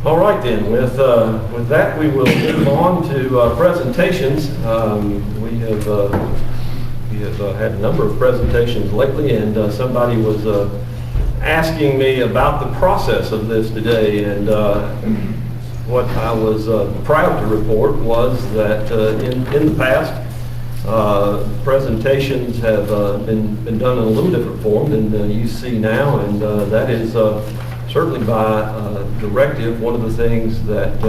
All right then, with that we will move on to presentations. We have had a number of presentations lately, and somebody was asking me about the process of this today, and what I was proud to report was that in the past, presentations have been done in a little different form than you see now, and that is certainly by directive. One of the things that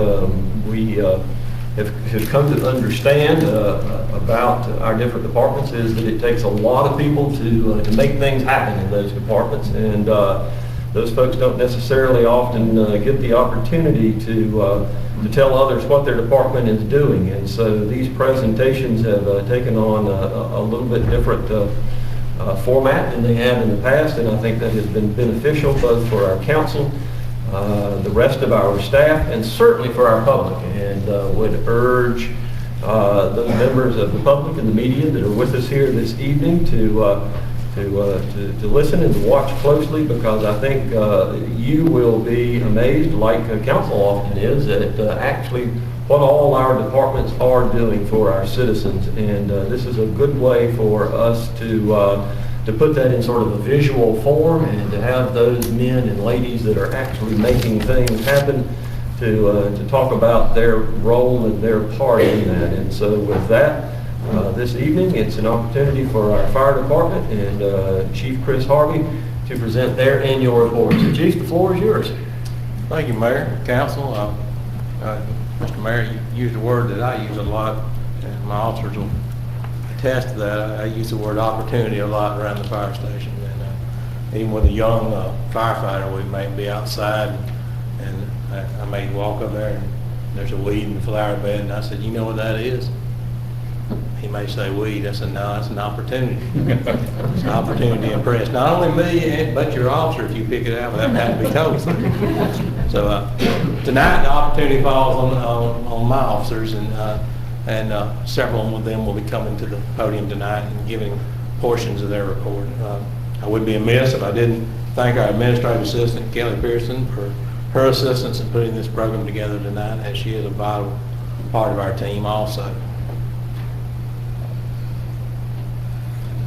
we have come to understand about our different departments is that it takes a lot of people to make things happen in those departments, and those folks don't necessarily often get the opportunity to tell others what their department is doing. And so these presentations have taken on a little bit different format than they had in the past, and I think that has been beneficial both for our council, the rest of our staff, and certainly for our public, and would urge those members of the public and the media that are with us here this evening to listen and to watch closely, because I think you will be amazed, like council often is, at actually what all our departments are doing for our citizens. And this is a good way for us to put that in sort of a visual form, and to have those men and ladies that are actually making things happen to talk about their role and their part in that. And so with that, this evening, it's an opportunity for our fire department and Chief Chris Harvey to present their annual report. So, Chief, the floor is yours. Thank you, Mayor, Council. Mr. Mayor, you used a word that I use a lot, and my officers will attest to that. I use the word opportunity a lot around the fire station. And even with a young firefighter, we may be outside, and I may walk up there, and there's a weed in the flower bed, and I said, "You know what that is?" He may say weed. I said, "No, it's an opportunity." It's an opportunity to impress not only me, but your officer if you pick it out without having to be told. So tonight the opportunity falls on my officers, and several of them will be coming to the podium tonight and giving portions of their report. I would be amiss if I didn't thank our administrative assistant, Kelly Pearson, for her assistance in putting this program together tonight, as she is a vital part of our team also.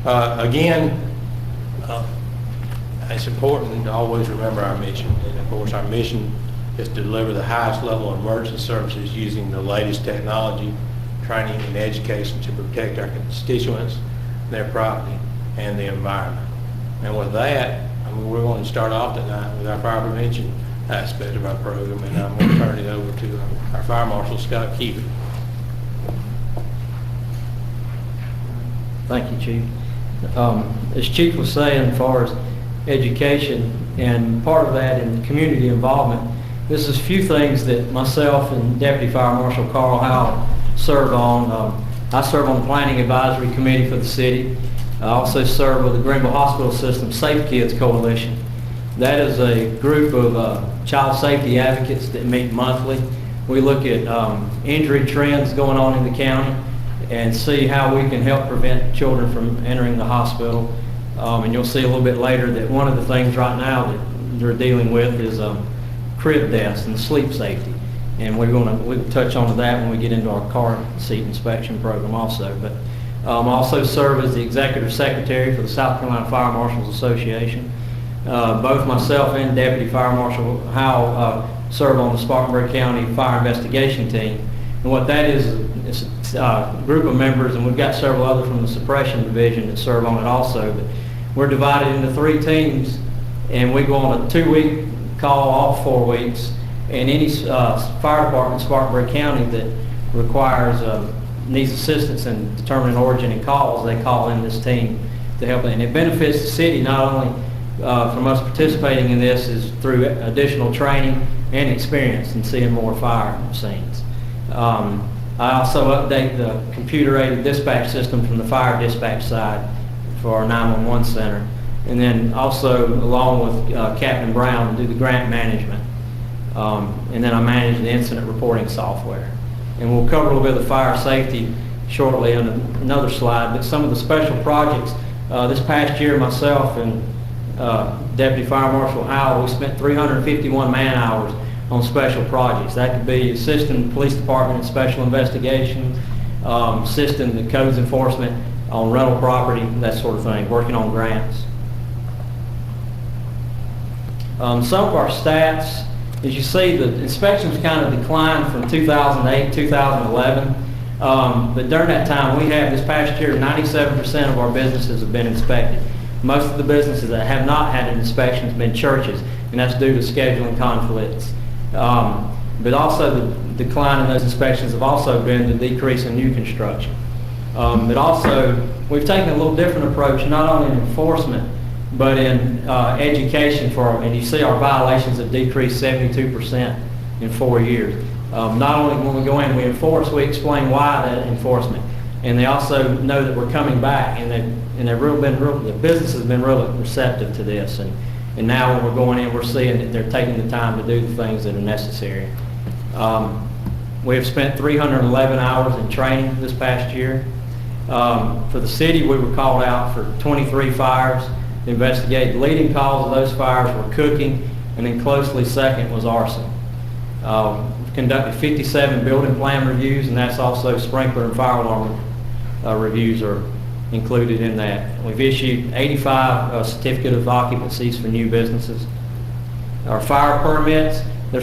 Again, it's important to always remember our mission. And of course, our mission is to deliver the highest level of emergency services using the latest technology, training, and education to protect our constituents, their property, and the environment. And with that, we're going to start off tonight with our fire prevention aspect of our program, and I'm going to turn it over to our Fire Marshal, Scott Keefe. Thank you, Chief. As Chief was saying, as far as education and part of that in community involvement, this is a few things that myself and Deputy Fire Marshal Carl Howell serve on. I serve on the Planning Advisory Committee for the city. I also serve with the Greenville Hospital System Safe Kids Coalition. That is a group of child safety advocates that meet monthly. We look at injury trends going on in the county and see how we can help prevent children from entering the hospital. And you'll see a little bit later that one of the things right now that they're dealing with is crib deaths and sleep safety. And we'll touch on that when we get into our car seat inspection program also. But I also serve as the Executive Secretary for the South Carolina Fire Marshals Association. Both myself and Deputy Fire Marshal Howell serve on the Spartanburg County Fire Investigation Team. And what that is, it's a group of members, and we've got several others from the Suppression Division that serve on it also. But we're divided into 3 teams, and we go on a 2-week call off 4 weeks. And any fire department in Spartanburg County that requires needs assistance in determining origin and cause, they call in this team to help. And it benefits the city not only from us participating in this is through additional training and experience in seeing more fire scenes. I also update the computer-aided dispatch system from the fire dispatch side for our 911 center. And then also, along with Captain Brown, do the grant management. And then I manage the incident reporting software. And we'll cover a little bit of the fire safety shortly on another slide, but some of the special projects. This past year, myself and Deputy Fire Marshal Howell, we spent 351 man-hours on special projects. That could be assisting the police department in special investigations, assisting the codes enforcement on rental property, that sort of thing, working on grants. Some of our stats, as you see, the inspections kind of declined from 2008, 2011. But during that time, this past year, 97% of our businesses have been inspected. Most of the businesses that have not had an inspection have been churches, and that's due to scheduling conflicts. But also the decline in those inspections have also been the decrease in new construction. But also, we've taken a little different approach, not only in enforcement, but in education and you see our violations have decreased 72% in 4 years. Not only when we go in, we enforce, we explain why that enforcement. And they also know that we're coming back, and the business has been really receptive to this. And now when we're going in, we're seeing that they're taking the time to do the things that are necessary. We have spent 311 hours in training this past year. For the city, we were called out for 23 fires to investigate. The leading cause of those fires were cooking, and then closely second was arson. We've conducted 57 building plan reviews, and that's also sprinkler and fire alarm reviews are included in that. We've issued 85 certificate of occupancies for new businesses. Our fire permits, we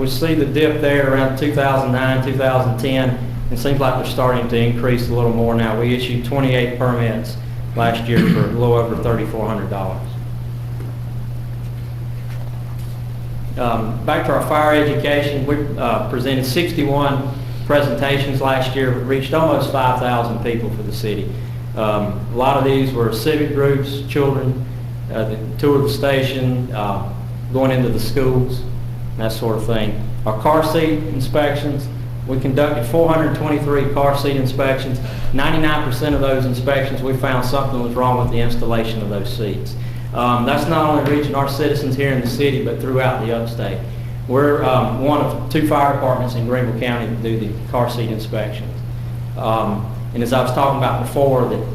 see the dip there around 2009, 2010. It seems like they're starting to increase a little more now. We issued 28 permits last year for a little over $3,400. Back to our fire education, we presented 61 presentations last year. We reached almost 5,000 people for the city. A lot of these were civic groups, children, the tour of the station, going into the schools, that sort of thing. Our car seat inspections, we conducted 423 car seat inspections. 99% of those inspections, we found something was wrong with the installation of those seats. That's not only reaching our citizens here in the city, but throughout the upstate. We're one of 2 fire departments in Greenville County to do the car seat inspections. And as I was talking about before, that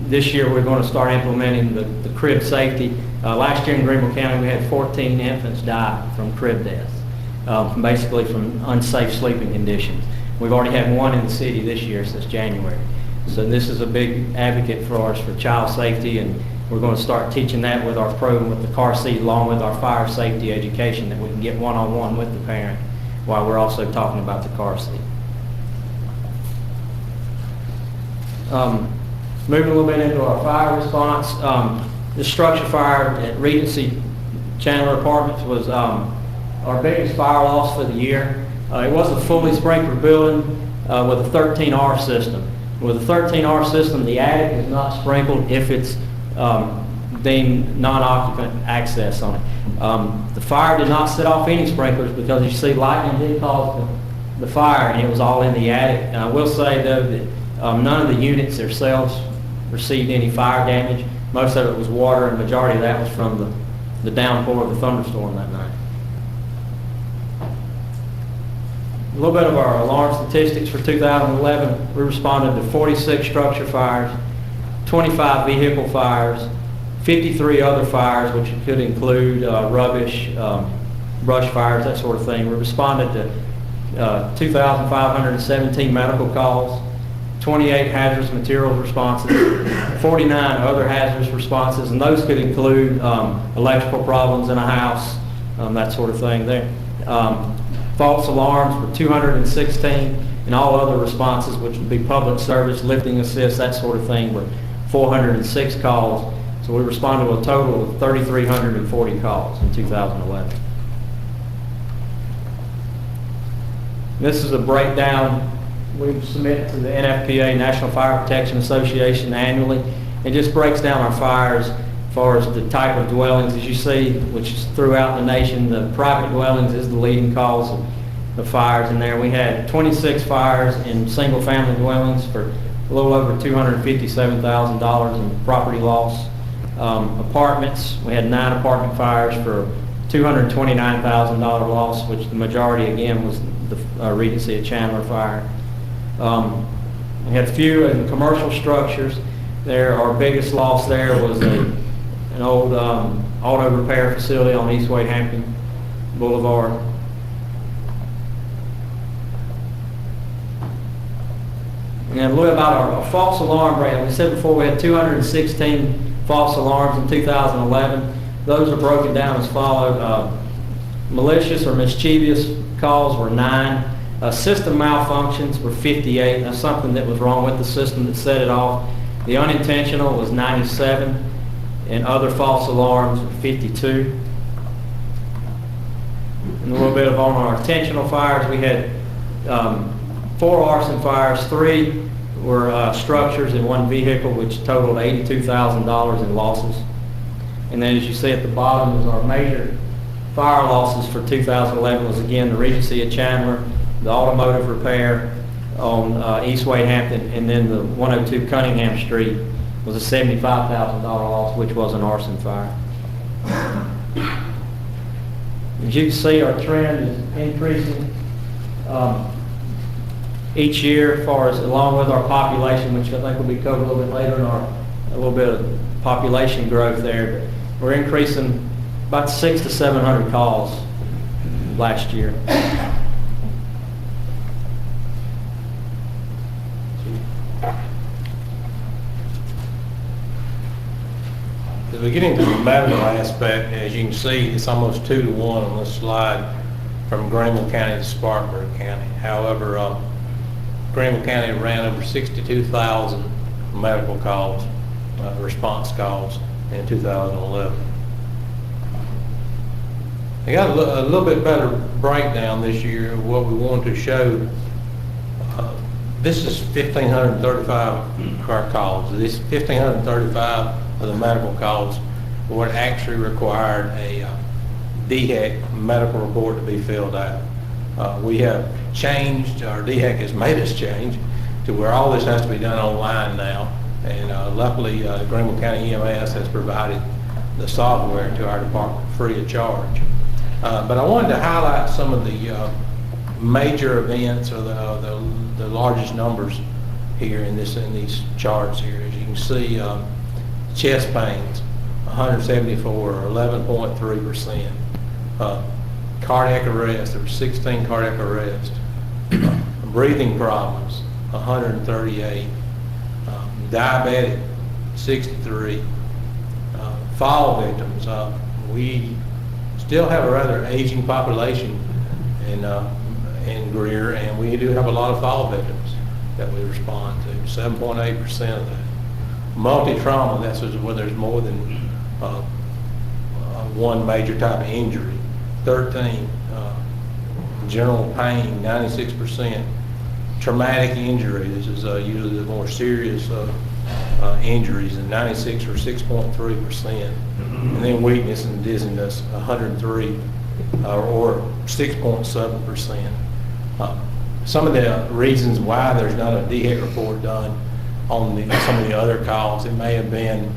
this year we're going to start implementing the crib safety. Last year in Greenville County, we had 14 infants die from crib deaths, basically from unsafe sleeping conditions. We've already had 1 in the city this year since January. So this is a big advocate for us for child safety, and we're going to start teaching that with our program with the car seat, along with our fire safety education, that we can get one-on-one with the parent while we're also talking about the car seat. Moving a little bit into our fire response, the structure fire at Regency Chandler Apartments was our biggest fire loss for the year. It was a fully sprinkled building with a 13R system. With a 13R system, the attic is not sprinkled if it's deemed non-occupant access on it. The fire did not set off any sprinklers because you see lightning did cause the fire, and it was all in the attic. And I will say though that none of the units themselves received any fire damage. Most of it was water, and the majority of that was from the downpour of the thunderstorm that night. A little bit of our alarm statistics for 2011. We responded to 46 structure fires, 25 vehicle fires, 53 other fires, which could include rubbish, brush fires, that sort of thing. We responded to 2,517 medical calls, 28 hazardous materials responses, 49 other hazardous responses, and those could include electrical problems in a house, that sort of thing there. False alarms were 216, and all other responses, which would be public service, lifting assist, that sort of thing, were 406 calls. So we responded to a total of 3,340 calls in 2011. This is a breakdown we submit to the NFPA, National Fire Protection Association, annually. It just breaks down our fires as far as the type of dwellings. As you see, which is throughout the nation, the private dwellings is the leading cause of fires in there. We had 26 fires in single-family dwellings for a little over $257,000 in property loss. Apartments, we had 9 apartment fires for $229,000 loss, which the majority again was the Regency at Chandler fire. We had a few in commercial structures. Our biggest loss there was an old auto repair facility on East Wade Hampton Boulevard. And then a little about our false alarm rate. We said before we had 216 false alarms in 2011. Those are broken down as follows. Malicious or mischievous calls were 9. System malfunctions were 58. That's something that was wrong with the system that set it off. The unintentional was 97. And other false alarms were 52. And a little bit on our intentional fires, we had 4 arson fires, 3 were structures in 1 vehicle, which totaled $82,000 in losses. And then as you see at the bottom is our major fire losses for 2011 was again the Regency at Chandler, the automotive repair on East Wade Hampton, and then the 102 Cunningham Street was a $75,000 loss, which was an arson fire. As you can see, our trend is increasing each year, as far as along with our population, which I think will be covered a little bit later in a little bit of population growth there. But we're increasing about 600 to 700 calls last year. As we get into the medical aspect, as you can see, it's almost 2 to 1 on this slide from Greenville County to Spartanburg County. However, Greenville County ran over 62,000 medical calls, response calls in 2011. I got a little bit better breakdown this year of what we wanted to show. This is 1,535 car calls. This 1,535 of the medical calls were actually required a DHEC medical report to be filled out. We have changed, our DHEC has made us change to where all this has to be done online now. And luckily, Greenville County EMS has provided the software to our department free of charge. But I wanted to highlight some of the major events or the largest numbers here in these charts here. As you can see, chest pains, 174, or 11.3%. Cardiac arrest, there were 16 cardiac arrests. Breathing problems, 138. Diabetic, 63. Fall victims, we still have a rather aging population in Greer, and we do have a lot of fall victims that we respond to, 7.8% of that. Multi-trauma, that's where there's more than one major type of injury, 13. General pain, 96%. Traumatic injury, this is usually the more serious injuries, and 96 or 6.3%. And then weakness and dizziness, 103 or 6.7%. Some of the reasons why there's not a DHEC report done on some of the other calls, it may have been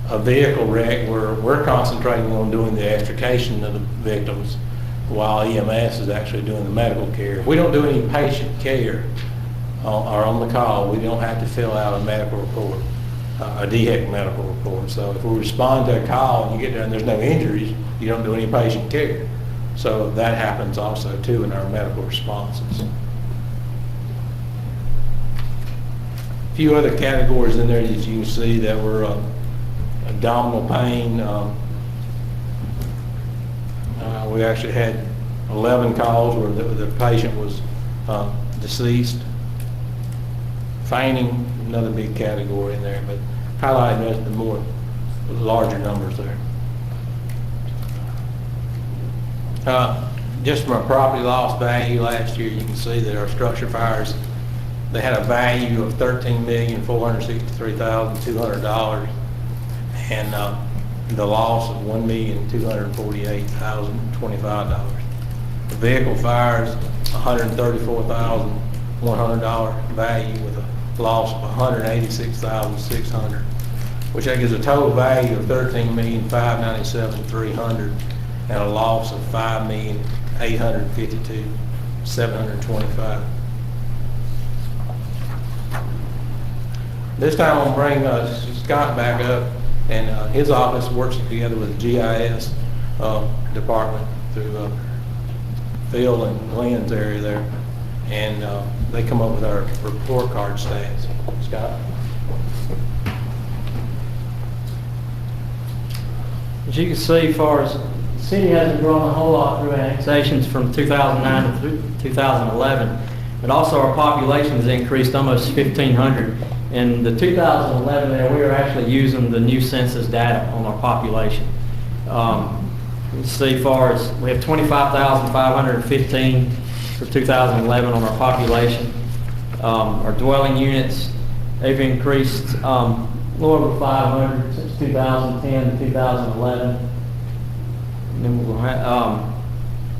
a vehicle wreck where we're concentrating on doing the extrication of the victims while EMS is actually doing the medical care. If we don't do any patient care or on the call, we don't have to fill out a medical report, a DHEC medical report. So if we respond to a call and you get there and there's no injuries, you don't do any patient care. So that happens also too in our medical responses. A few other categories in there that you can see that were abdominal pain. We actually had 11 calls where the patient was deceased. Fainting, another big category in there, but highlighting the more larger numbers there. Just from a property loss value last year, you can see that our structure fires, they had a value of $13,463,200 and the loss of $1,248,025. The vehicle fires, $134,100 value with a loss of $186,600, which that gives a total value of $13,597,300 and a loss of $5,852,725. This time I'm going to bring Scott back up, and his office works together with the GIS department through Phil and Glenn's area there. and they come up with our report card stats. Scott? As you can see, as far as the city hasn't grown a whole lot through annexations from 2009 to 2011, but also our population has increased almost 1,500. In the 2011 there, we were actually using the new census data on our population. You see, as far as we have 25,515 for 2011 on our population. Our dwelling units, they've increased a little over 500 since 2010 to 2011. And then we'll have,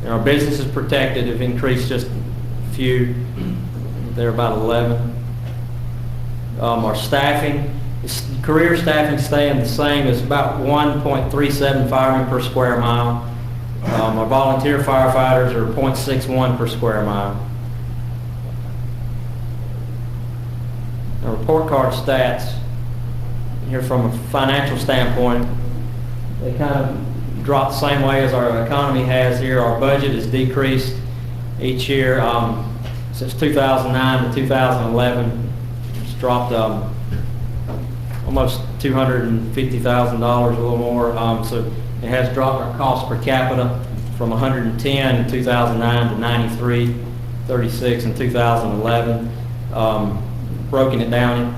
and our businesses protected have increased just a few. They're about 11. Our staffing, career staffing staying the same. It's about 1.37 firemen per square mile. Our volunteer firefighters are 0.61 per square mile. Our report card stats, here from a financial standpoint, they kind of drop the same way as our economy has here. Our budget has decreased each year since 2009 to 2011. It's dropped almost $250,000, a little more. So it has dropped our cost per capita from 110 in 2009 to 93.36 in 2011. Broken it down, it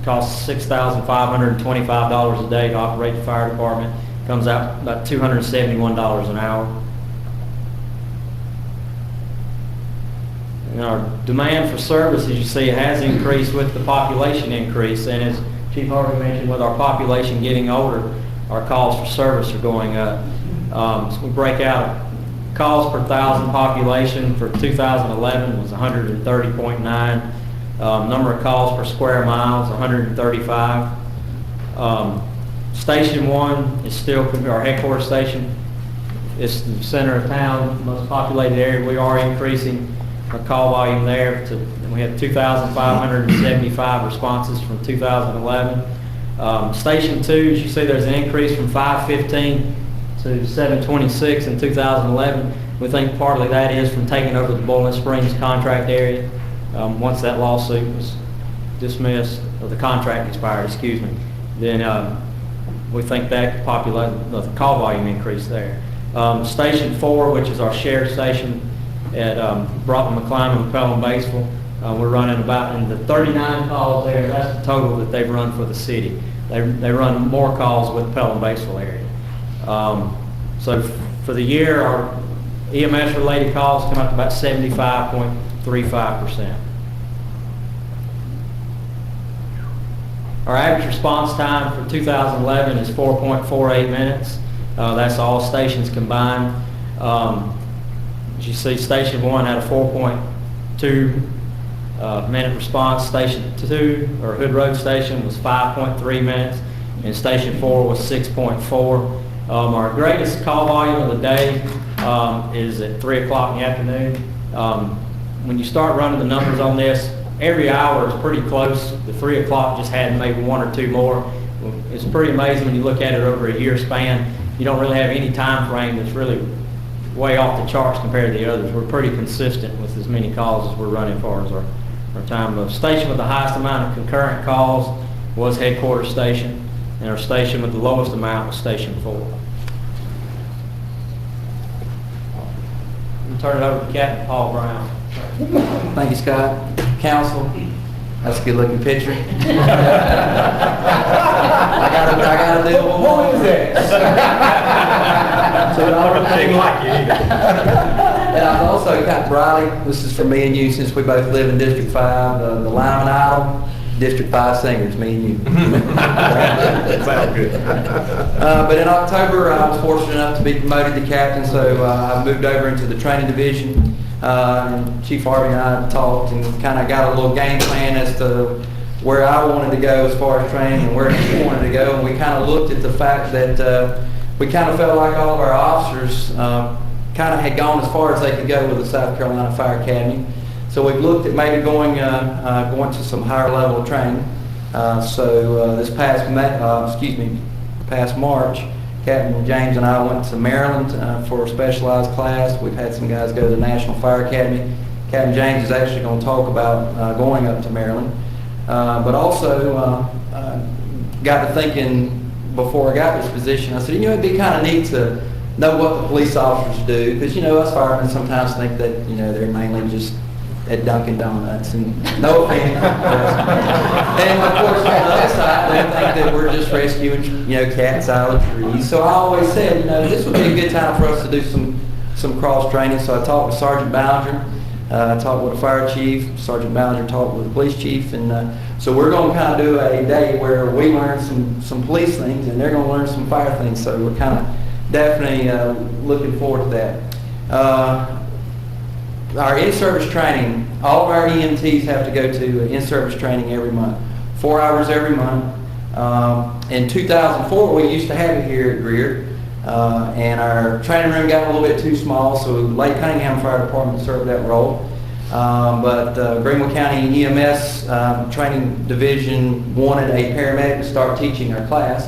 costs $6,525 a day to operate the fire department. Comes out about $271 an hour. And our demand for services, you see, it has increased with the population increase. And as Chief Harvey mentioned, with our population getting older, our calls for service are going up. So we break out calls per 1,000 population for 2011 was 130.9. Number of calls per square mile is 135. Station 1 is still our headquarters station. It's the center of town, most populated area. We are increasing our call volume there. We had 2,575 responses from 2011. Station 2, as you see, there's an increase from 515 to 726 in 2011. We think partly that is from taking over the Boiling Springs contract area. Once that lawsuit was dismissed, or the contract expired, excuse me, then we think that the call volume increased there. Station 4, which is our shared station at Broughton, McClymon, and Pelham, Batesville, we're running about in the 39 calls there. That's the total that they've run for the city. They run more calls with the Pelham, Batesville area. So for the year, our EMS-related calls come out to about 75.35%. Our average response time for 2011 is 4.48 minutes. That's all stations combined. As you see, Station 1 had a 4.2 minute response. Station 2, or Hood Road Station, was 5.3 minutes, and Station 4 was 6.4. Our greatest call volume of the day is at 3 o'clock in the afternoon. When you start running the numbers on this, every hour is pretty close. The 3 o'clock just had maybe one or two more. It's pretty amazing when you look at it over a year span. You don't really have any time frame that's really way off the charts compared to the others. We're pretty consistent with as many calls as we're running as far as our time. The station with the highest amount of concurrent calls was headquarters station, and our station with the lowest amount was Station 4. I'm turn it over to Captain Paul Brown. Thank you, Scott. Council, that's a good looking picture. I gotta do one more. What is that? So Everything like you either. And I've also got Briley. This is for me and you, since we both live in District 5. The Lyman Idol, District 5 singers, me and you. Sounds good. But in October, I was fortunate enough to be promoted to captain, so I moved over into the training division. Chief Harvey and I talked and kind of got a little game plan as to where I wanted to go as far as training and where he wanted to go. And we kind of looked at the fact that we kind of felt like all of our officers kind of had gone as far as they could go with the South Carolina Fire Academy. So we've looked at maybe going to some higher level of training. So this past March, Captain James and I went to Maryland for a specialized class. We've had some guys go to the National Fire Academy. Captain James is actually going to talk about going up to Maryland. But also got to thinking before I got this position, I said, it'd be kind of neat to know what the police officers do, because us firemen sometimes think that they're mainly just at Dunkin' Donuts, and no offense. And of course, on the other side, they think that we're just rescuing cats out of the trees. So I always said, this would be a good time for us to do some cross training. So I talked with Sergeant Ballinger, I talked with the fire chief, Sergeant Ballinger talked with the police chief, and so we're going to kind of do a day where we learn some police things, and they're going to learn some fire things. So we're kind of definitely looking forward to that. Our in-service training, all of our EMTs have to go to in-service training every month, 4 hours every month. In 2004, we used to have it here at Greer, and our training room got a little bit too small, so Lake Cunningham Fire Department served that role. But Greenville County EMS Training Division wanted a paramedic to start teaching our class.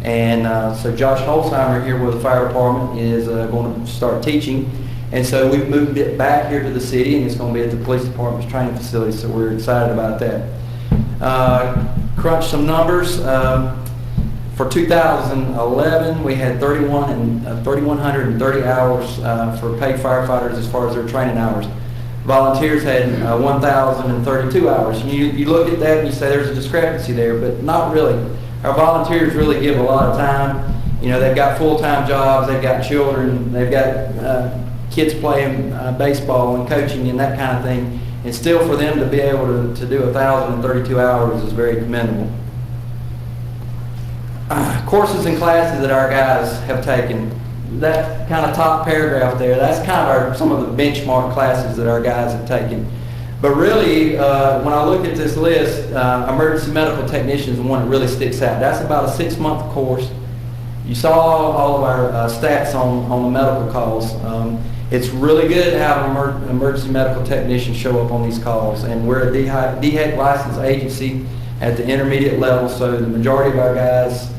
And so Josh Holzheimer here with the fire department is going to start teaching. And so we've moved it back here to the city, and it's going to be at the police department's training facility, so we're excited about that. Crunch some numbers. For 2011, we had 3,130 hours for paid firefighters as far as their training hours. Volunteers had 1,032 hours. You look at that and you say there's a discrepancy there, but not really. Our volunteers really give a lot of time. They've got full-time jobs, they've got children, they've got kids playing baseball and coaching and that kind of thing. And still for them to be able to do 1,032 hours is very commendable. Courses and classes that our guys have taken. That kind of top paragraph there, that's kind of some of the benchmark classes that our guys have taken. But really, when I look at this list, emergency medical technician is the one that really sticks out. That's about a 6-month course. You saw all of our stats on the medical calls. It's really good to have an emergency medical technician show up on these calls. And we're a DHEC licensed agency at the intermediate level, so the majority of our guys,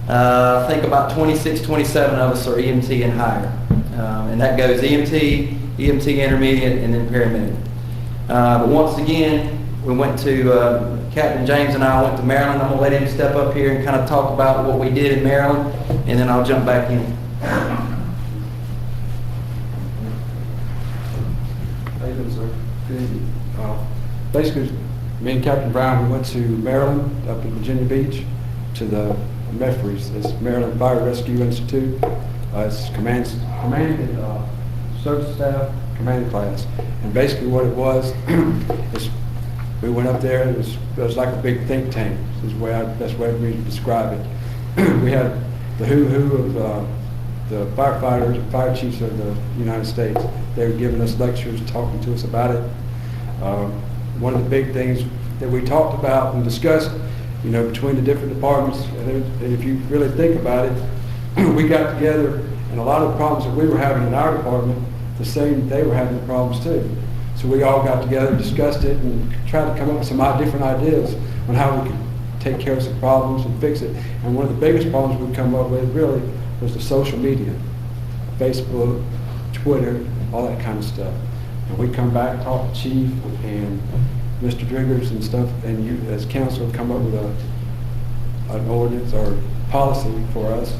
I think about 26, 27 of us are EMT and higher. And that goes EMT intermediate, and then paramedic. But once again, we went to, Captain James and I went to Maryland. I'm going to let him step up here and kind of talk about what we did in Maryland, and then I'll jump back in. How you doing, sir? Good. Basically, me and Captain Brown, we went to Maryland, up in Virginia Beach, to the MEFRES, it's Maryland Fire Rescue Institute. It's command and service staff command class. And basically what it was is we went up there, it was like a big think tank. This is the best way for me to describe it. We had the who of the firefighters and fire chiefs of the United States. They were giving us lectures, talking to us about it. One of the big things that we talked about and discussed, between the different departments, and if you really think about it, we got together, and a lot of the problems that we were having in our department, the same, they were having the problems too. So we all got together, discussed it, and tried to come up with some different ideas on how we could take care of some problems and fix it. And one of the biggest problems we've come up with really was the social media, Facebook, Twitter, all that kind of stuff. And we come back, talk to Chief and Mr. Driggers and stuff, and you as council come up with an ordinance or policy for us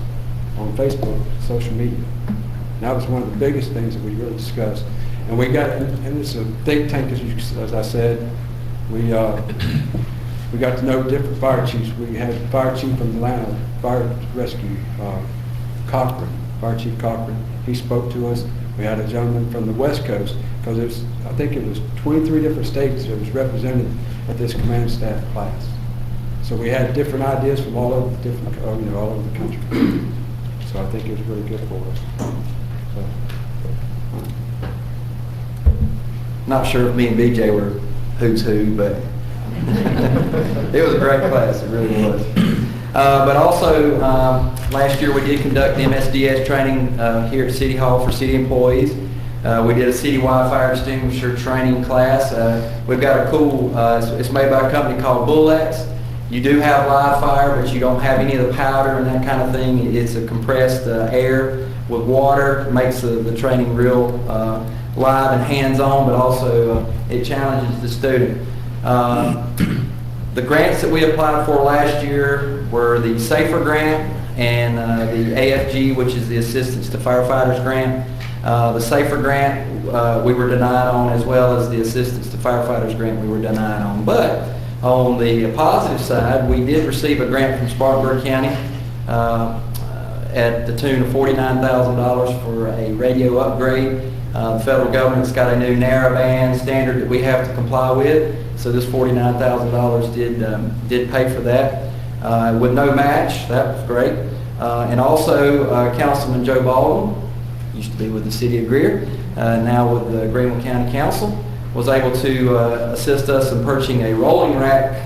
on Facebook, social media. And that was one of the biggest things that we really discussed. And we got, and it's a think tank, as I said, we got to know different fire chiefs. We had fire chief from Atlanta, fire rescue, Cochran, Fire Chief Cochran. He spoke to us. We had a gentleman from the West Coast, because I think it was 23 different states that was represented at this command staff class. So we had different ideas from all over all over the country. So I think it was really good for us. Not sure if me and BJ were who's who, but it was a great class, it really was. But also, last year we did conduct the MSDS training here at City Hall for city employees. We did a citywide fire extinguisher training class. We've got a cool, it's made by a company called Bullets. You do have live fire, but you don't have any of the powder and that kind of thing. It's a compressed air, with water, makes the training real live and hands-on, but also it challenges the student. The grants that we applied for last year were the SAFER grant and the AFG, which is the Assistance to Firefighters grant. The SAFER grant we were denied on, as well as the Assistance to Firefighters grant we were denied on. But on the positive side, we did receive a grant from Spartanburg County at the tune of $49,000 for a radio upgrade. The federal government's got a new narrowband standard that we have to comply with, so this $49,000 did pay for that with no match. That was great. And also Councilman Joe Baldwin, used to be with the City of Greer, now with the Greer County Council, was able to assist us in purchasing a rolling rack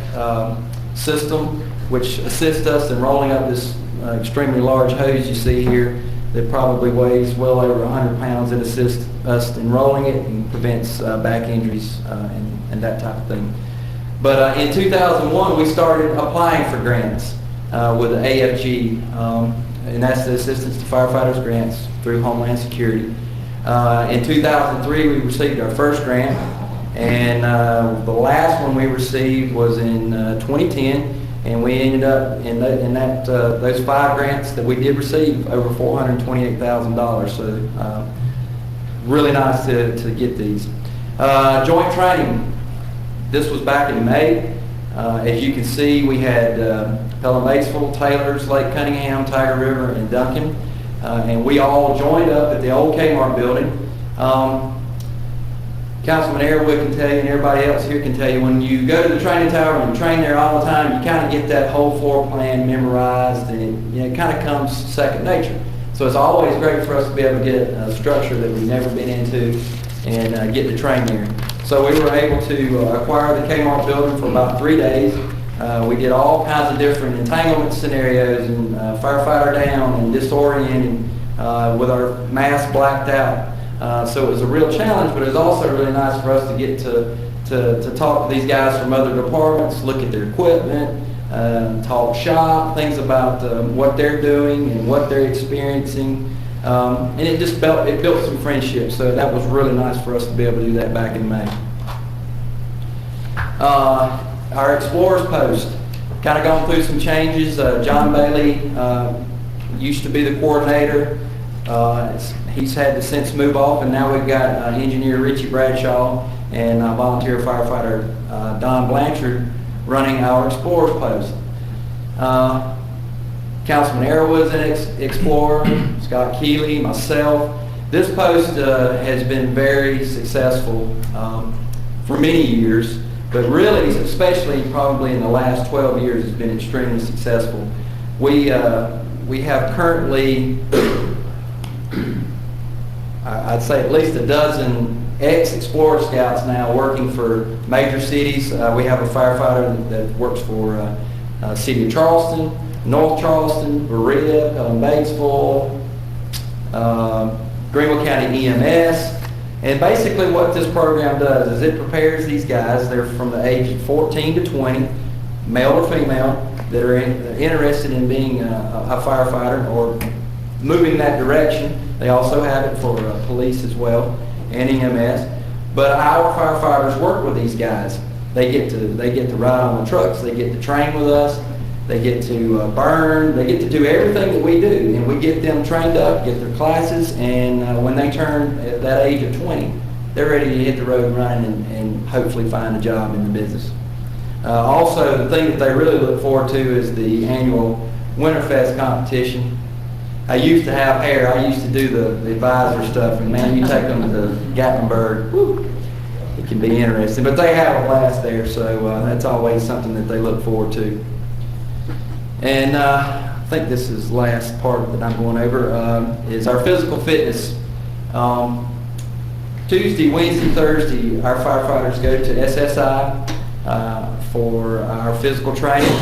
system, which assists us in rolling up this extremely large hose you see here that probably weighs well over 100 pounds. It assists us in rolling it and prevents back injuries and that type of thing. But in 2001, we started applying for grants with the AFG, and that's the Assistance to Firefighters grants through Homeland Security. In 2003, we received our first grant, and the last one we received was in 2010. And we ended up in those 5 grants that we did receive over $428,000. So really nice to get these. Joint training. This was back in May. As you can see, we had Pelham Batesville, Taylors, Lake Cunningham, Tiger River, and Duncan. And we all joined up at the old Kmart building. Councilman Airwood can tell you, and everybody else here can tell you, when you go to the training tower and you train there all the time, you kind of get that whole floor plan memorized, and it kind of comes second nature. So it's always great for us to be able to get a structure that we've never been into and get to train there. So we were able to acquire the Kmart building for about 3 days. We did all kinds of different entanglement scenarios and firefighter down and disorienting with our mask blacked out. So it was a real challenge, but it was also really nice for us to get to talk to these guys from other departments, look at their equipment, talk shop, things about what they're doing and what they're experiencing. And it built some friendships, so that was really nice for us to be able to do that back in May. Our Explorers Post, kind of gone through some changes. John Bailey used to be the coordinator. He's had to since move off, and now we've got engineer Richie Bradshaw and volunteer firefighter Don Blanchard running our Explorers Post. Councilman Airwood's an Explorer, Scott Keeley, myself. This post has been very successful for many years, but really, especially probably in the last 12 years, it's been extremely successful. We have currently, I'd say at least a dozen ex-Explorer Scouts now working for major cities. We have a firefighter that works for City of Charleston, North Charleston, Berea, Pelham Batesville, Greenville County EMS. And basically what this program does is it prepares these guys, they're from the age of 14 to 20, male or female, that are interested in being a firefighter or moving that direction. They also have it for police as well and EMS. But our firefighters work with these guys. They get to ride on the trucks. They get to train with us. They get to burn. They get to do everything that we do, and we get them trained up, get their classes, and when they turn at that age of 20, they're ready to hit the road running and hopefully find a job in the business. Also, the thing that they really look forward to is the annual Winterfest competition. I used to have hair. I used to do the advisor stuff, and man, you take them to Gatlinburg, whew, it can be interesting. But they have a blast there, so that's always something that they look forward to. And I think this is the last part that I'm going over, is our physical fitness. Tuesday, Wednesday, Thursday, our firefighters go to SSI for our physical training.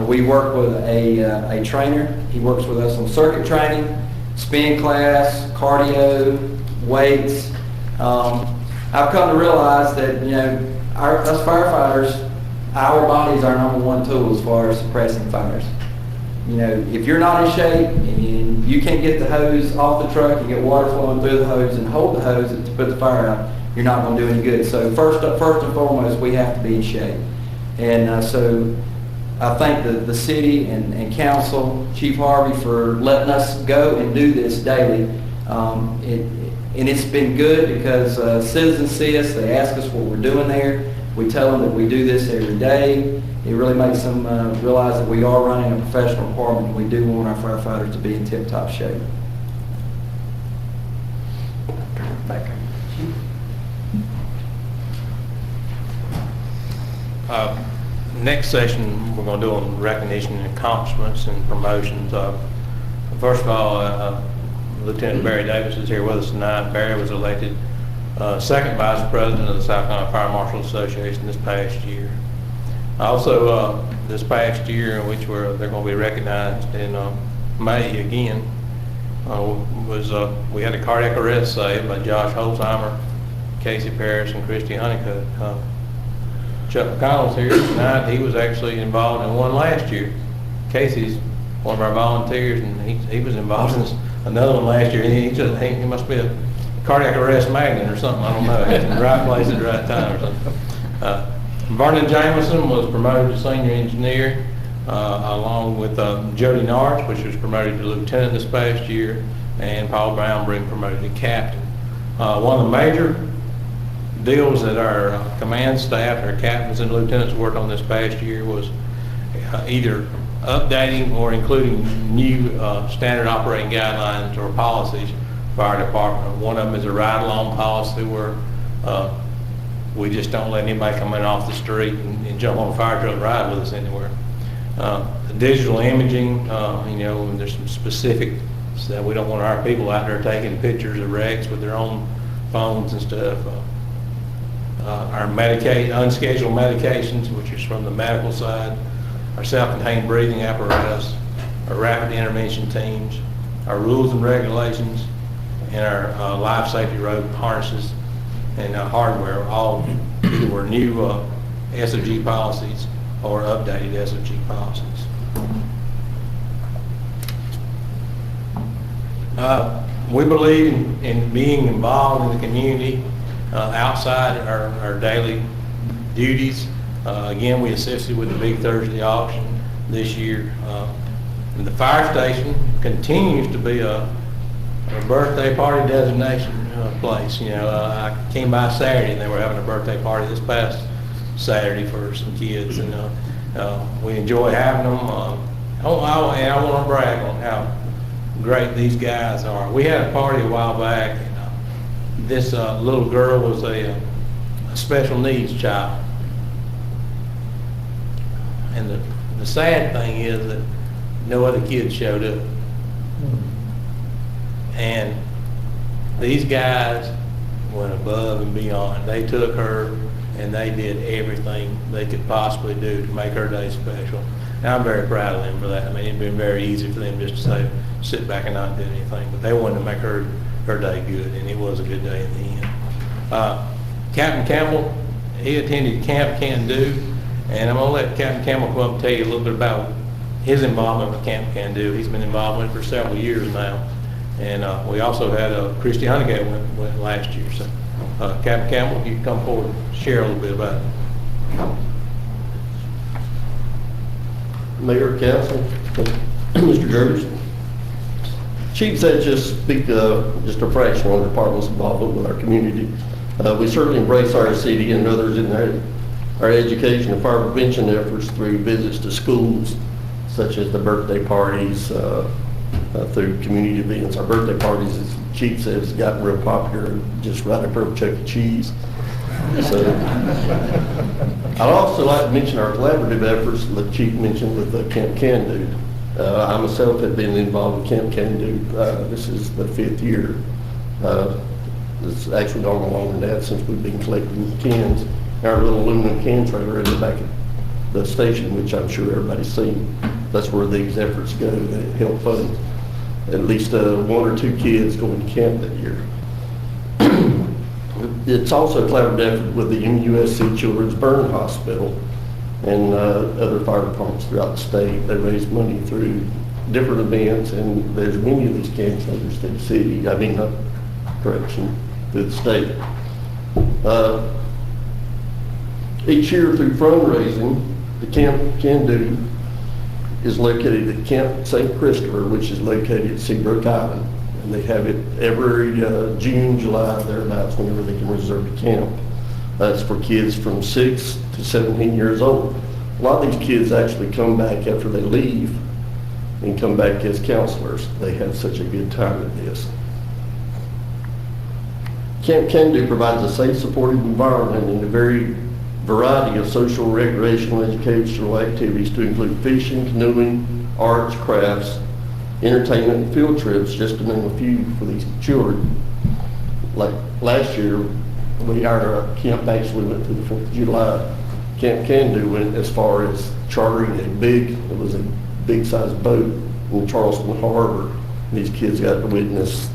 We work with a trainer. He works with us on circuit training, spin class, cardio, weights. I've come to realize that, us firefighters, our body is our #1 tool as far as suppressing fires. If you're not in shape and you can't get the hose off the truck and get water flowing through the hose and hold the hose to put the fire out, you're not going to do any good. So first and foremost, we have to be in shape. And so I thank the city and council, Chief Harvey, for letting us go and do this daily. And it's been good because citizens see us, they ask us what we're doing there. We tell them that we do this every day. It really makes them realize that we are running a professional department, and we do want our firefighters to be in tip-top shape. Back. Next session, we're going to do on recognition and accomplishments and promotions. First of all, Lieutenant Barry Davis is here with us tonight. Barry was elected second vice president of the South Carolina Fire Marshal Association this past year. Also, this past year, in which they're going to be recognized in May again, we had a cardiac arrest saved by Josh Holzheimer, Casey Parrish, and Christy Honeycutt. Chuck McConnell's here tonight. He was actually involved in one last year. Casey's one of our volunteers, and he was involved in another one last year. He must be a cardiac arrest magnet or something. I don't know. He's in the right place at the right time or something. Vernon Jameson was promoted to senior engineer, along with Jody Norris, which was promoted to lieutenant this past year, and Paul Brown being promoted to captain. One of the major deals that our command staff, our captains and lieutenants worked on this past year was either updating or including new standard operating guidelines or policies for our department. One of them is a ride-along policy where we just don't let anybody come in off the street and jump on a fire truck and ride with us anywhere. Digital imaging, there's some specifics that we don't want our people out there taking pictures of wrecks with their own phones and stuff. Our unscheduled medications, which is from the medical side, our self-contained breathing apparatus, our rapid intervention teams, our rules and regulations, and our life safety rope harnesses and hardware, all either were new SOG policies or updated SOG policies. We believe in being involved in the community outside our daily duties. Again, we assisted with the Big Thursday auction this year. And the fire station continues to be a birthday party designation place. I came by Saturday and they were having a birthday party this past Saturday for some kids, and we enjoy having them. I want to brag on how great these guys are. We had a party a while back, and this little girl was a special needs child. And the sad thing is that no other kids showed up. And these guys went above and beyond. They took her and they did everything they could possibly do to make her day special. And I'm very proud of them for that. I mean, it'd been very easy for them just to say, sit back and not do anything. But they wanted to make her day good, and it was a good day in the end. Captain Campbell, he attended Camp Can Do, and I'm going to let Captain Campbell come up and tell you a little bit about his involvement with Camp Can Do. He's been involved with it for several years now. And we also had Christy Honeycutt went last year. So Captain Campbell, you can come forward and share a little bit about it. Mayor, Council, Mr. Jervis. Chief said just speak just a fraction on the department's involvement with our community. We certainly embrace our city and others in our education and fire prevention efforts through visits to schools, such as the birthday parties, through community events. Our birthday parties, as Chief says, have gotten real popular just right up there with Chuck E. Cheese. So, I'd also like to mention our collaborative efforts that Chief mentioned with Camp Can Do. I myself have been involved with Camp Can Do. This is the 5th year. It's actually gone longer than that since we've been collecting cans. Our little aluminum can trailer in the back of the station, which I'm sure everybody's seen. That's where these efforts go that help fund at least 1 or 2 kids going to camp that year. It's also a collaborative effort with the MUSC Children's Burn Hospital and other fire departments throughout the state. They raise money through different events, and there's many of these camps through the city, correction, through the state. Each year through fundraising, the Camp Can Do is located at Camp St. Christopher, which is located at Seabrook Island. And they have it every June, July, thereabouts, whenever they can reserve the camp. That's for kids from 6 to 17 years old. A lot of these kids actually come back after they leave and come back as counselors. They have such a good time at this. Camp Can Do provides a safe, supportive environment and a variety of social, recreational, educational activities to include fishing, canoeing, arts, crafts, entertainment, and field trips, just to name a few for these children. Like last year, our camp actually went to the 4th of July. Camp Can Do went as far as chartering a big sized boat in Charleston Harbor. And these kids got to witness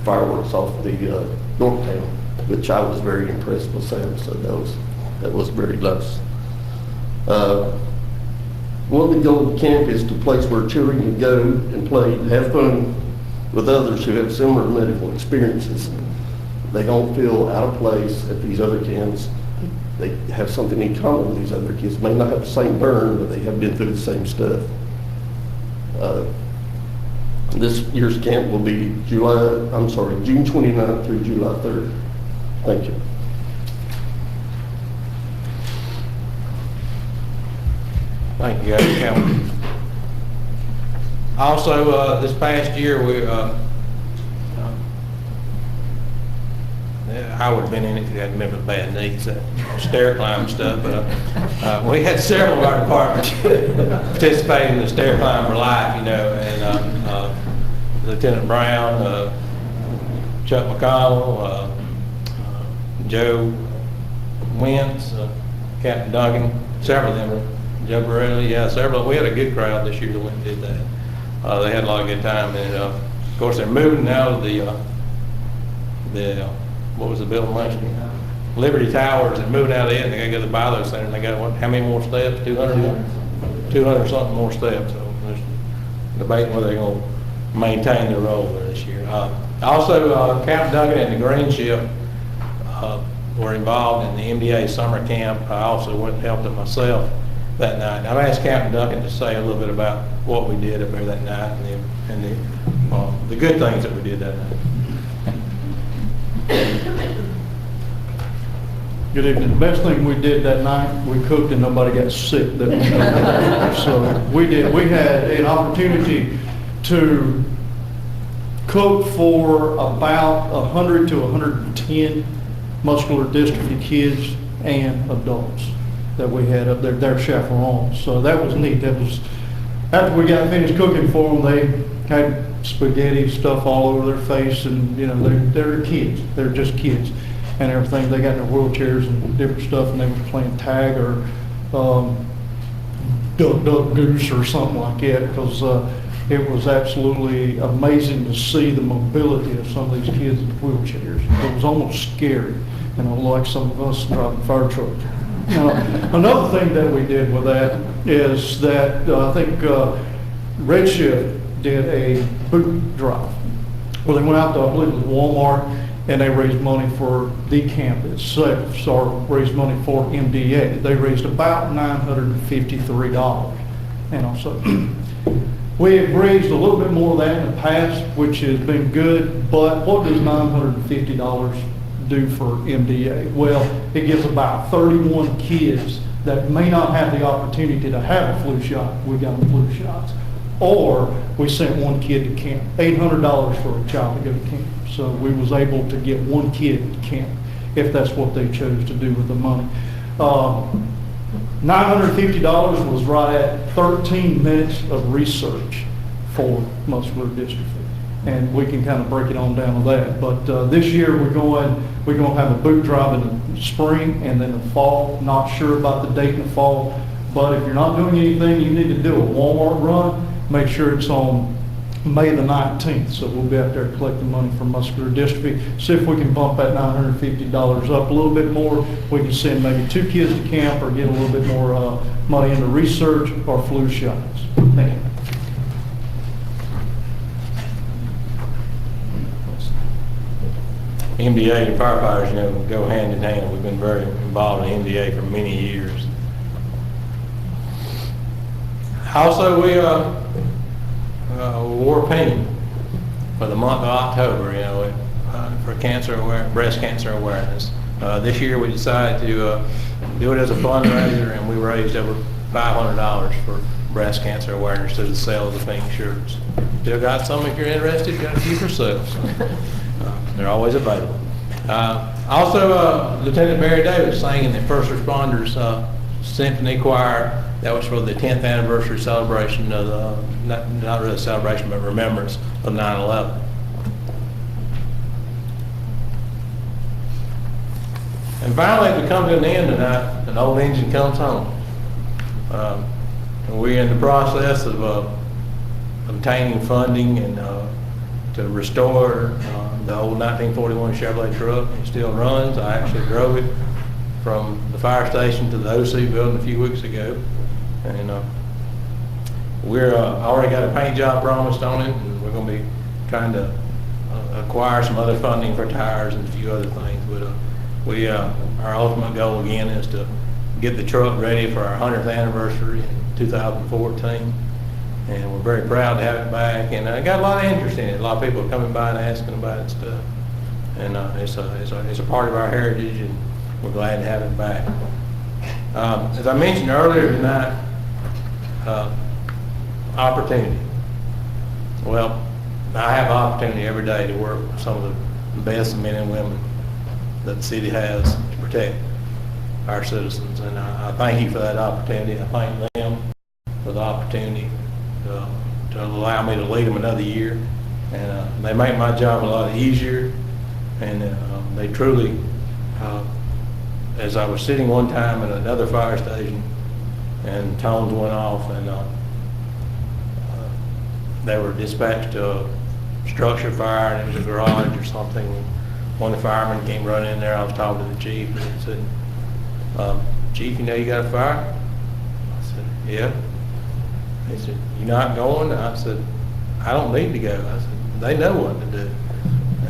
fireworks off the Yorktown, which I was very impressed with Sam, so that was very nice. One of the goals of the camp is to a place where children can go and play and have fun with others who have similar medical experiences. They don't feel out of place at these other camps. They have something in common with these other kids. May not have the same burn, but they have been through the same stuff. This year's camp will be June 29th through July 3rd. Thank you. Thank you, Councilman. Also, this past year, I would have been in it if you hadn't been with bad knees, stair climb stuff, but we had several of our departments participate in the stair climb for life, and Lieutenant Brown, Chuck McConnell, Joe Wentz, Captain Duncan, several of them, Joe Borelli, several. We had a good crowd this year that went and did that. They had a lot of good time, and of course they're moving out of the what was the building last year? Liberty Towers, and moving out of it, and they got to go to the Bio Center, and they got how many more steps? 200 more? 200 something more steps. So there's debating whether they're going to maintain their role there this year. Also, Captain Duncan and the Green Ship were involved in the MDA summer camp. I also went and helped them myself that night. I've asked Captain Duncan to say a little bit about what we did up there that night and the good things that we did that night. Good evening. The best thing we did that night, we cooked and nobody got sick that night. So we had an opportunity to cook for about 100 to 110 muscular dystrophy kids and adults that we had up there, their chaperones. So that was neat. That was, after we got finished cooking for them, they had spaghetti stuff all over their face, and they're kids. They're just kids and everything. They got their wheelchairs and different stuff, and they were playing tag or duck goose or something like that, because it was absolutely amazing to see the mobility of some of these kids in wheelchairs. It was almost scary, like some of us driving fire trucks. Another thing that we did with that is that I think Red Shift did a boot drive where they went out to, I believe it was Walmart, and they raised money for the camp itself, or raised money for MDA. They raised about $953. So we have raised a little bit more of that in the past, which has been good, but what does $950 do for MDA? Well, it gives about 31 kids that may not have the opportunity to have a flu shot. We got them flu shots. Or we sent one kid to camp. $800 for a child to go to camp. So we was able to get one kid to camp if that's what they chose to do with the money. $950 was right at 13 minutes of research for muscular dystrophy. And we can kind of break it on down to that. But this year we're going to have a boot drive in the spring and then the fall. Not sure about the date in the fall. But if you're not doing anything, you need to do a Walmart run. Make sure it's on May the 19th. So we'll be out there collecting money for muscular dystrophy. See if we can bump that $950 up a little bit more. We can send maybe 2 kids to camp or get a little bit more money into research or flu shots. Thank you. MDA and firefighters, you know, go hand in hand. We've been very involved in MDA for many years. Also, we wore pink for the month of October, you know, for breast cancer awareness. This year we decided to do it as a fundraiser, and we raised over $500 for breast cancer awareness through the sale of the pink shirts. Still got some if you're interested, got a few for sale. So, they're always available. Also, Lieutenant Barry Davis sang in the First Responders Symphony Choir. That was for the 10th anniversary celebration of the, not really celebration, but remembrance of 9/11. And finally, we come to an end tonight. An old engine comes home. We're in the process of obtaining funding and to restore the old 1941 Chevrolet truck. It still runs. I actually drove it from the fire station to the OC building a few weeks ago. And we're already got a paint job promised on it, and we're going to be trying to acquire some other funding for tires and a few other things. But our ultimate goal again is to get the truck ready for our 100th anniversary in 2014. And we're very proud to have it back, and I got a lot of interest in it. A lot of people are coming by and asking about it and stuff. And it's a part of our heritage, and we're glad to have it back. As I mentioned earlier tonight, opportunity. Well, I have opportunity every day to work with some of the best men and women that the city has to protect our citizens, and I thank you for that opportunity. I thank them for the opportunity to allow me to lead them another year, and they make my job a lot easier, and they truly, as I was sitting one time at another fire station and tones went off, and they were dispatched to a structure fire, and it was a garage or something. One of the firemen came running in there. I was talking to the chief, and he said, "Chief, you know you got a fire?" I said, "Yeah." He said, "You not going?" I said, "I don't need to go." I said, "They know what to do,"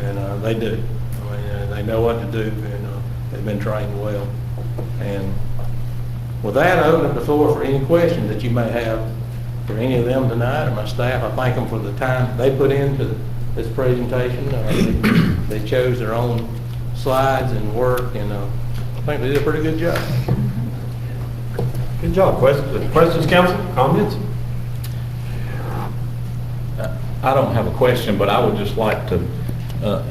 and they do. I mean, they know what to do, and they've been trained well. And with that, I open up the floor for any questions that you may have for any of them tonight or my staff. I thank them for the time they put into this presentation. They chose their own slides and work, and I think they did a pretty good job. Good job. Questions, council? Comments? I don't have a question, but I would just like to,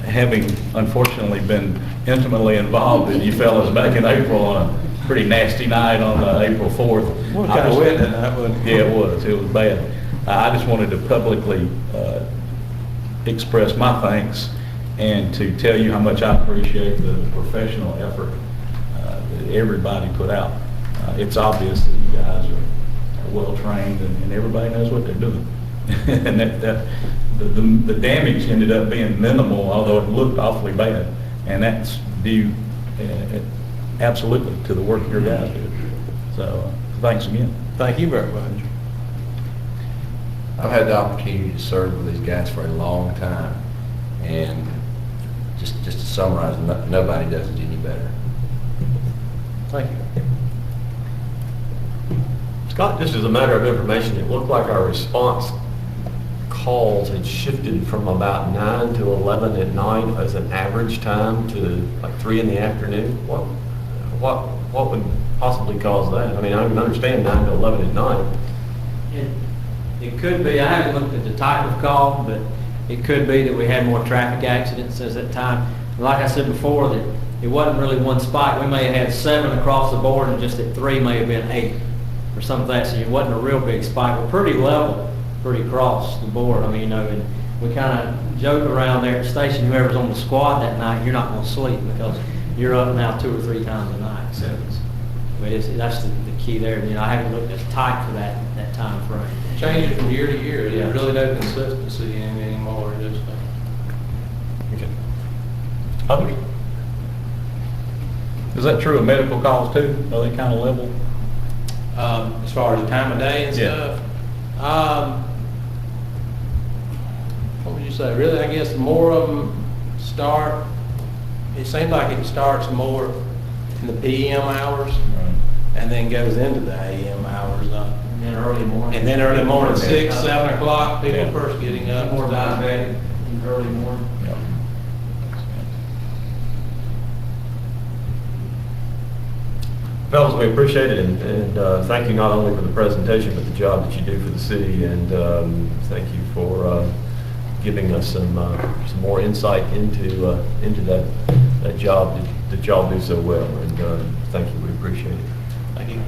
having unfortunately been intimately involved in you fellas back in April on a pretty nasty night on April 4th. Well, kind of wet that night, wasn't it? Yeah, it was. It was bad. I just wanted to publicly express my thanks and to tell you how much I appreciate the professional effort that everybody put out. It's obvious that you guys are well trained and everybody knows what they're doing. And the damage ended up being minimal, although it looked awfully bad. And that's due absolutely to the work your guys did. So thanks again. Thank you very much. I've had the opportunity to serve with these guys for a long time, and just to summarize, nobody does it any better. Thank you. Scott, just as a matter of information, it looked like our response calls had shifted from about 9 to 11 at night as an average time to like 3 in the afternoon. What would possibly cause that? I mean, I can understand 9 to 11 at night. It could be, I haven't looked at the type of call, but it could be that we had more traffic accidents at that time. Like I said before, that it wasn't really one spike. We may have had 7 across the board, and just at 3 may have been 8 or something like that. So it wasn't a real big spike. We're pretty level, pretty across the board. I mean, and we kind of joke around there at the station, whoever's on the squad that night, you're not going to sleep because you're up now 2 or 3 times a night. So that's the key there. I haven't looked at the type for that time frame. Changes from year to year. Yeah. There's really no consistency in it anymore. Just Okay. Others? Is that true of medical calls too? Are they kind of level? as far as the time of day and Yeah. stuff. What would you say? Really, I guess more of them start it seems like it starts more in the PM hours and then goes into the AM hours. And then early morning. And then early morning, 6, 7 o'clock, people Yeah. first getting up. More diabetic in the early morning. Yeah. Fellas, we appreciate it, and thank you not only for the presentation, but the job that you do for the city, and thank you for giving us some more insight into that job that y'all do so well, and thank you, we appreciate it. Thank you.